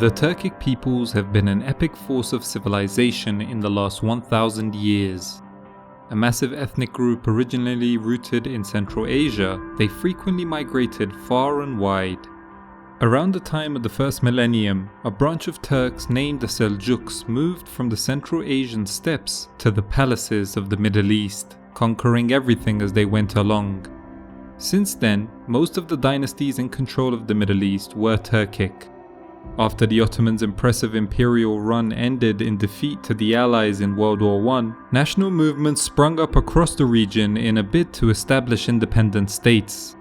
The Turkic peoples have been an epic force of civilization in the last 1,000 years. A massive ethnic group originally rooted in Central Asia, they frequently migrated far and wide. Around the time of the first millennium, a branch of Turks named the Seljuks moved from the Central Asian steppes to the palaces of the Middle East, conquering everything as they went along. Since then, most of the dynasties in control of the Middle East were Turkic. After the Ottomans' impressive imperial run ended in defeat to the Allies in World War I, national movements sprung up across the region in a bid to establish independent states.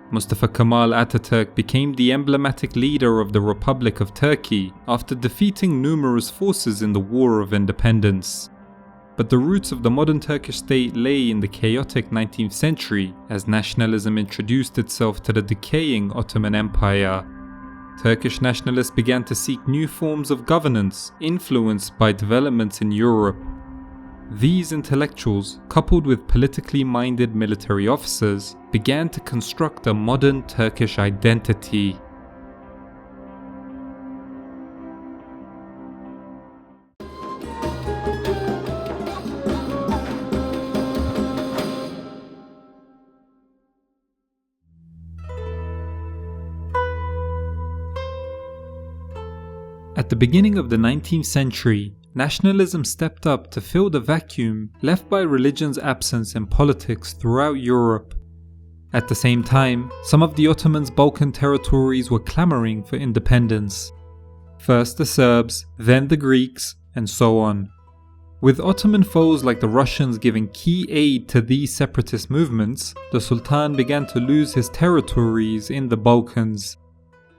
Mustafa Kemal Ataturk became the emblematic leader of the Republic of Turkey after defeating numerous forces in the War of Independence. But the roots of the modern Turkish state lay in the chaotic 19th century as nationalism introduced itself to the decaying Ottoman Empire. Turkish nationalists began to seek new forms of governance influenced by developments in Europe. These intellectuals, coupled with politically minded military officers, began to construct a modern Turkish identity. At the beginning of the 19th century, nationalism stepped up to fill the vacuum left by religion's absence in politics throughout Europe. At the same time, some of the Ottomans' Balkan territories were clamoring for independence. First the Serbs, then the Greeks, and so on. With Ottoman foes like the Russians giving key aid to these separatist movements, the Sultan began to lose his territories in the Balkans.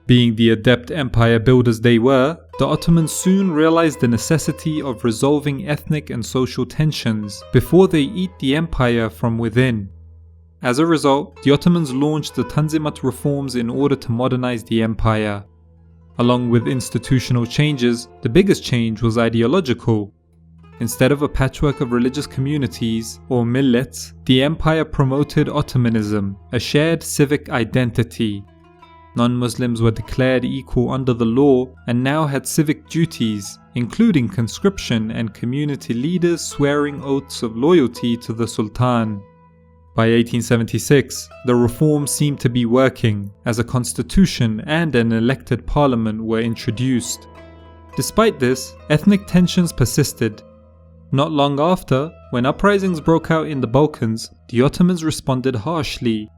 Being the adept empire builders they were, the Ottomans soon realized the necessity of resolving ethnic and social tensions before they eat the empire from within. As a result, the Ottomans launched the Tanzimat reforms in order to modernize the empire. Along with institutional changes, the biggest change was ideological. Instead of a patchwork of religious communities, or millets, the empire promoted Ottomanism, a shared civic identity. Non-Muslims were declared equal under the law and now had civic duties, including conscription and community leaders swearing oaths of loyalty to the Sultan. By 1876, the reforms seemed to be working, as a constitution and an elected parliament were introduced. Despite this, ethnic tensions persisted. Not long after, when uprisings broke out in the Balkans, the Ottomans responded harshly.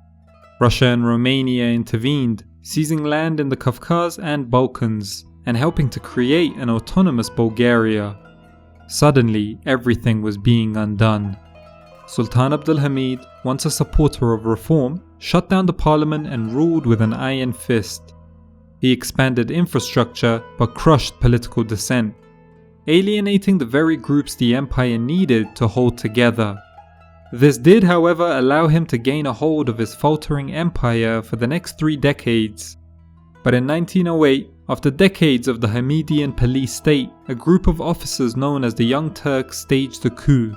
Russia and Romania intervened, seizing land in the Kafkas and Balkans, and helping to create an autonomous Bulgaria. Suddenly, everything was being undone. Sultan Abdulhamid, once a supporter of reform, shut down the parliament and ruled with an iron fist. He expanded infrastructure but crushed political dissent, alienating the very groups the empire needed to hold together. This did, however, allow him to gain a hold of his faltering empire for the next 3 decades. But in 1908, after decades of the Hamidian police state, a group of officers known as the Young Turks staged a coup.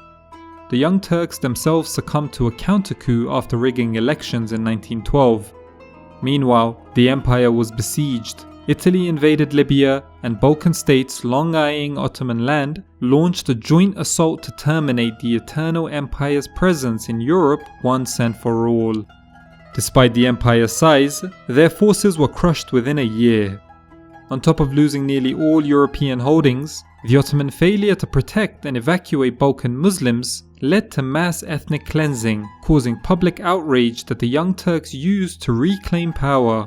The Young Turks themselves succumbed to a counter-coup after rigging elections in 1912. Meanwhile, the empire was besieged. Italy invaded Libya, and Balkan states, long eyeing Ottoman land, launched a joint assault to terminate the Eternal Empire's presence in Europe once and for all. Despite the empire's size, their forces were crushed within a year. On top of losing nearly all European holdings, the Ottoman failure to protect and evacuate Balkan Muslims led to mass ethnic cleansing, causing public outrage that the Young Turks used to reclaim power.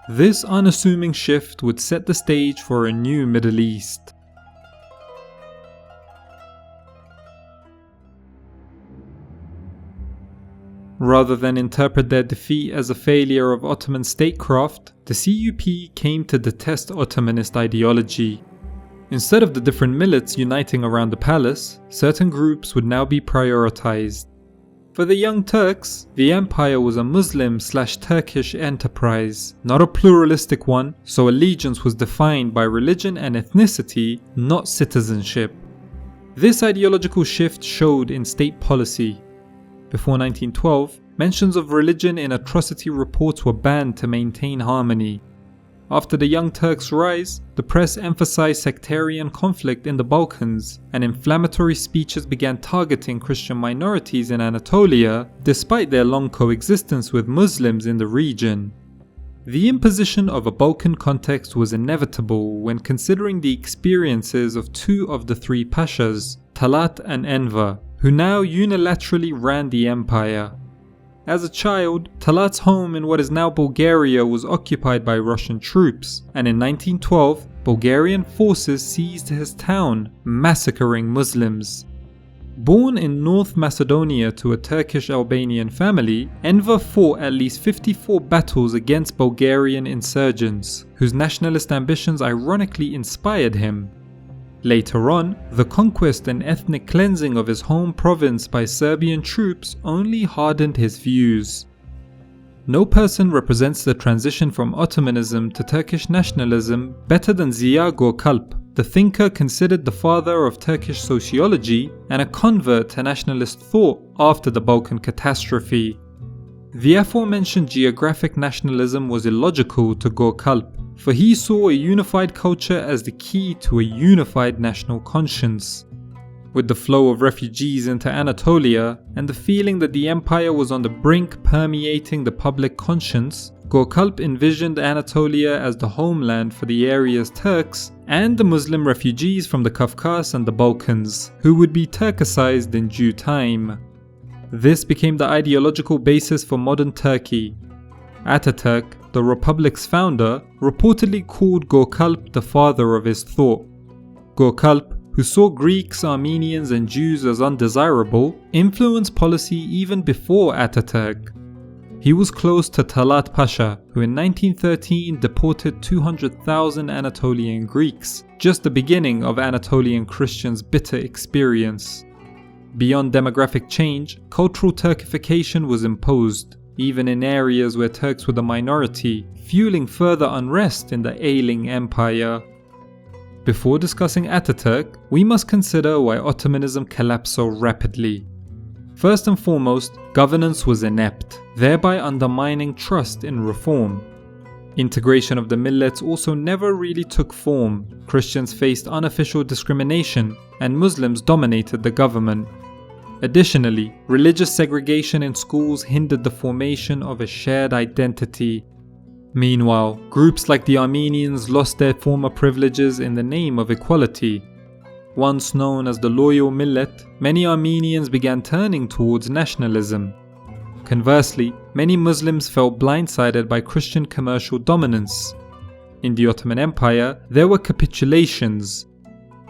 This unassuming shift would set the stage for a new Middle East. Rather than interpret their defeat as a failure of Ottoman statecraft, the CUP came to detest Ottomanist ideology. Instead of the different millets uniting around the palace, certain groups would now be prioritized. For the Young Turks, the empire was a Muslim/Turkish enterprise, not a pluralistic one, so allegiance was defined by religion and ethnicity, not citizenship. This ideological shift showed in state policy. Before 1912, mentions of religion in atrocity reports were banned to maintain harmony. After the Young Turks' rise, the press emphasized sectarian conflict in the Balkans, and inflammatory speeches began targeting Christian minorities in Anatolia, despite their long coexistence with Muslims in the region. The imposition of a Balkan context was inevitable when considering the experiences of two of the three pashas, Talat and Enver, who now unilaterally ran the empire. As a child, Talat's home in what is now Bulgaria was occupied by Russian troops, and in 1912, Bulgarian forces seized his town, massacring Muslims. Born in North Macedonia to a Turkish Albanian family, Enver fought at least 54 battles against Bulgarian insurgents, whose nationalist ambitions ironically inspired him. Later on, the conquest and ethnic cleansing of his home province by Serbian troops only hardened his views. No person represents the transition from Ottomanism to Turkish nationalism better than Ziya Gökalp, the thinker considered the father of Turkish sociology and a convert to nationalist thought after the Balkan catastrophe. The aforementioned geographic nationalism was illogical to Gökalp, for he saw a unified culture as the key to a unified national conscience. With the flow of refugees into Anatolia and the feeling that the empire was on the brink permeating the public conscience, Gökalp envisioned Anatolia as the homeland for the area's Turks and the Muslim refugees from the Kafkas and the Balkans, who would be Turkicized in due time. This became the ideological basis for modern Turkey. Ataturk, the republic's founder, reportedly called Gökalp the father of his thought. Gökalp, who saw Greeks, Armenians and Jews as undesirable, influenced policy even before Ataturk. He was close to Talat Pasha, who in 1913 deported 200,000 Anatolian Greeks, just the beginning of Anatolian Christians' bitter experience. Beyond demographic change, cultural Turkification was imposed, even in areas where Turks were the minority, fueling further unrest in the ailing empire. Before discussing Ataturk, we must consider why Ottomanism collapsed so rapidly. First and foremost, governance was inept, thereby undermining trust in reform. Integration of the millets also never really took form. Christians faced unofficial discrimination, and Muslims dominated the government. Additionally, religious segregation in schools hindered the formation of a shared identity. Meanwhile, groups like the Armenians lost their former privileges in the name of equality. Once known as the loyal millet, many Armenians began turning towards nationalism. Conversely, many Muslims felt blindsided by Christian commercial dominance. In the Ottoman Empire, there were capitulations.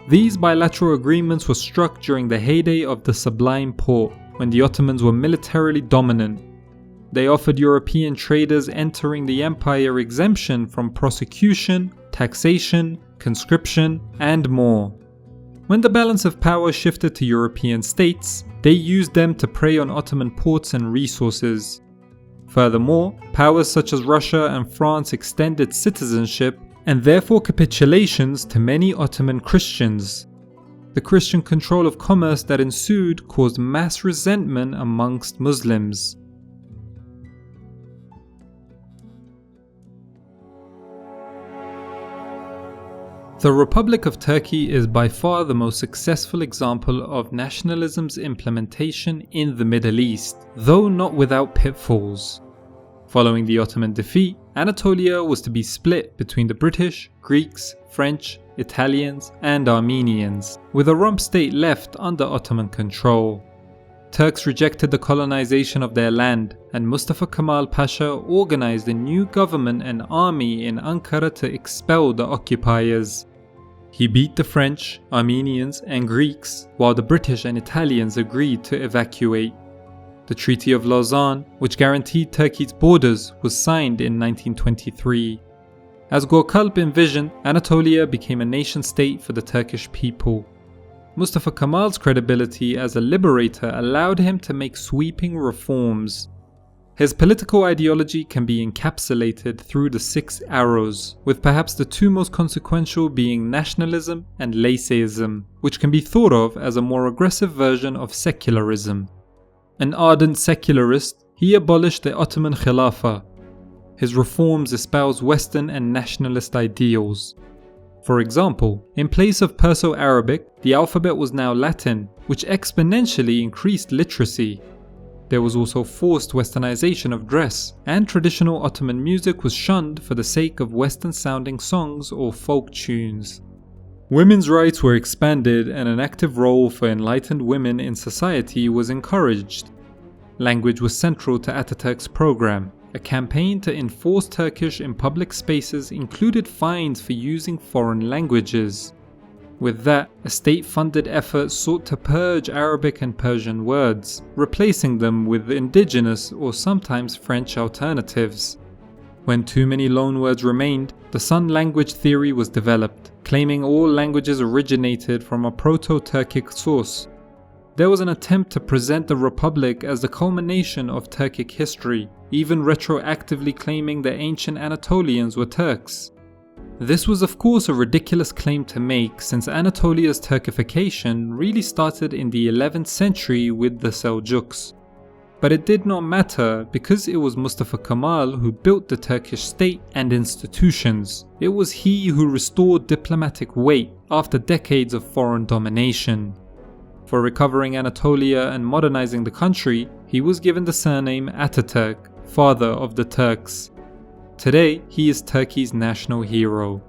These bilateral agreements were struck during the heyday of the Sublime Porte, when the Ottomans were militarily dominant. They offered European traders entering the empire exemption from prosecution, taxation, conscription, and more. When the balance of power shifted to European states, they used them to prey on Ottoman ports and resources. Furthermore, powers such as Russia and France extended citizenship and therefore capitulations to many Ottoman Christians. The Christian control of commerce that ensued caused mass resentment amongst Muslims. The Republic of Turkey is by far the most successful example of nationalism's implementation in the Middle East, though not without pitfalls. Following the Ottoman defeat, Anatolia was to be split between the British, Greeks, French, Italians, and Armenians, with a rump state left under Ottoman control. Turks rejected the colonization of their land, and Mustafa Kemal Pasha organized a new government and army in Ankara to expel the occupiers. He beat the French, Armenians, and Greeks, while the British and Italians agreed to evacuate. The Treaty of Lausanne, which guaranteed Turkey's borders, was signed in 1923. As Gökalp envisioned, Anatolia became a nation-state for the Turkish people. Mustafa Kemal's credibility as a liberator allowed him to make sweeping reforms. His political ideology can be encapsulated through the 6 arrows, with perhaps the two most consequential being nationalism and laicism, which can be thought of as a more aggressive version of secularism. An ardent secularist, he abolished the Ottoman Khilafah. his reforms espoused Western and nationalist ideals. For example, in place of Perso-Arabic, the alphabet was now Latin, which exponentially increased literacy. There was also forced westernization of dress, and traditional Ottoman music was shunned for the sake of Western-sounding songs or folk tunes. Women's rights were expanded and an active role for enlightened women in society was encouraged. Language was central to Ataturk's program. A campaign to enforce Turkish in public spaces included fines for using foreign languages. With that, a state-funded effort sought to purge Arabic and Persian words, replacing them with indigenous or sometimes French alternatives. When too many loanwords remained, the Sun language theory was developed, claiming all languages originated from a Proto-Turkic source. There was an attempt to present the Republic as the culmination of Turkic history, even retroactively claiming the ancient Anatolians were Turks. This was of course a ridiculous claim to make, since Anatolia's Turkification really started in the 11th century with the Seljuks. But it did not matter, because it was Mustafa Kemal who built the Turkish state and institutions. It was he who restored diplomatic weight after decades of foreign domination. For recovering Anatolia and modernizing the country, he was given the surname Ataturk, father of the Turks. Today, he is Turkey's national hero.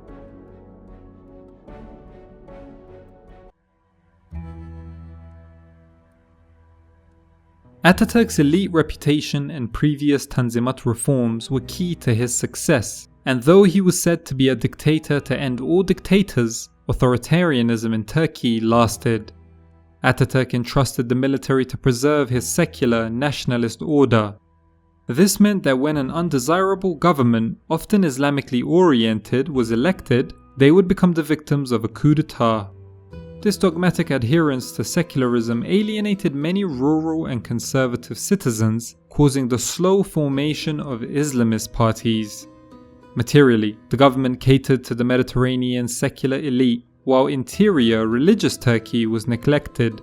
Ataturk's elite reputation and previous Tanzimat reforms were key to his success, and though he was said to be a dictator to end all dictators, authoritarianism in Turkey lasted. Ataturk entrusted the military to preserve his secular, nationalist order. This meant that when an undesirable government, often Islamically oriented, was elected, they would become the victims of a coup d'etat. This dogmatic adherence to secularism alienated many rural and conservative citizens, causing the slow formation of Islamist parties. Materially, the government catered to the Mediterranean secular elite, while interior religious Turkey was neglected.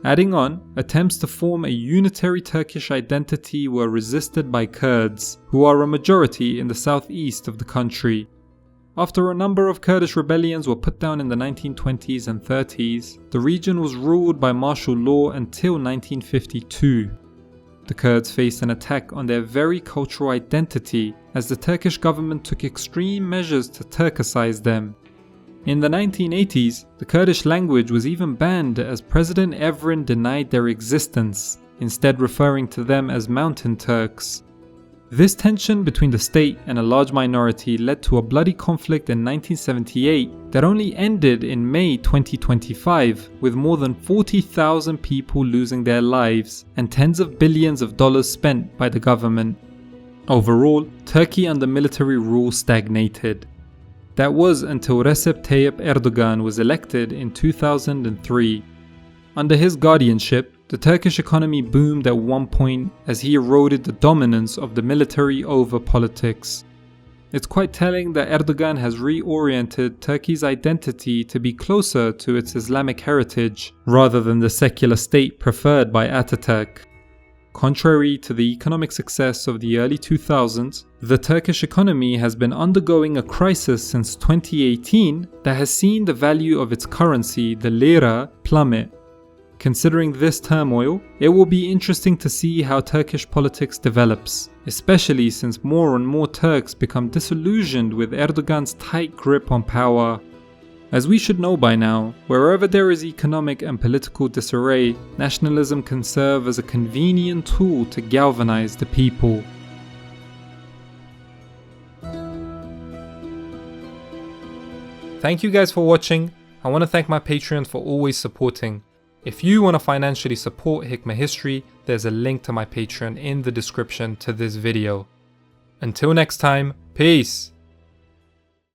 Adding on, attempts to form a unitary Turkish identity were resisted by Kurds, who are a majority in the southeast of the country. After a number of Kurdish rebellions were put down in the 1920s and 30s, the region was ruled by martial law until 1952. The Kurds faced an attack on their very cultural identity, as the Turkish government took extreme measures to Turkicize them. In the 1980s, the Kurdish language was even banned, as President Evren denied their existence, instead referring to them as Mountain Turks. This tension between the state and a large minority led to a bloody conflict in 1978 that only ended in May 2025, with more than 40,000 people losing their lives and tens of billions of dollars spent by the government. Overall, Turkey under military rule stagnated. That was until Recep Tayyip Erdogan was elected in 2003. Under his guardianship, the Turkish economy boomed at one point as he eroded the dominance of the military over politics. It's quite telling that Erdogan has reoriented Turkey's identity to be closer to its Islamic heritage, rather than the secular state preferred by Ataturk. Contrary to the economic success of the early 2000s, the Turkish economy has been undergoing a crisis since 2018 that has seen the value of its currency, the lira, plummet. Considering this turmoil, it will be interesting to see how Turkish politics develops, especially since more and more Turks become disillusioned with Erdogan's tight grip on power. As we should know by now, wherever there is economic and political disarray, nationalism can serve as a convenient tool to galvanize the people. Thank you guys for watching. I want to thank my Patreons for always supporting. If you want to financially support Hikmah History, there's a link to my Patreon in the description to this video. Until next time, peace!